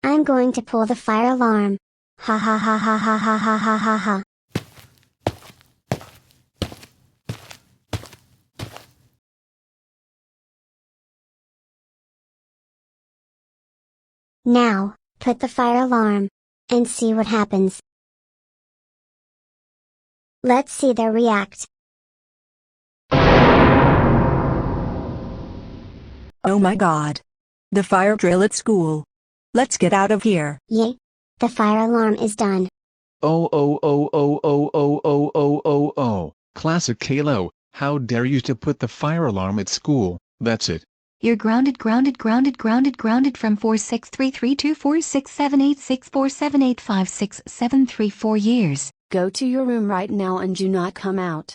I'm going to pull the fire alarm. Ha ha ha ha ha ha ha ha ha ha. Now, put the fire alarm. And see what happens. Let's see their react. Oh my god. The fire drill at school. Let's get out of here. Yay! The fire alarm is done. Oh oh oh oh oh oh oh oh oh oh, classic Caillou, how dare you to put the fire alarm at school, that's it. You're grounded from 463324678647856734 years. Go to your room right now and do not come out.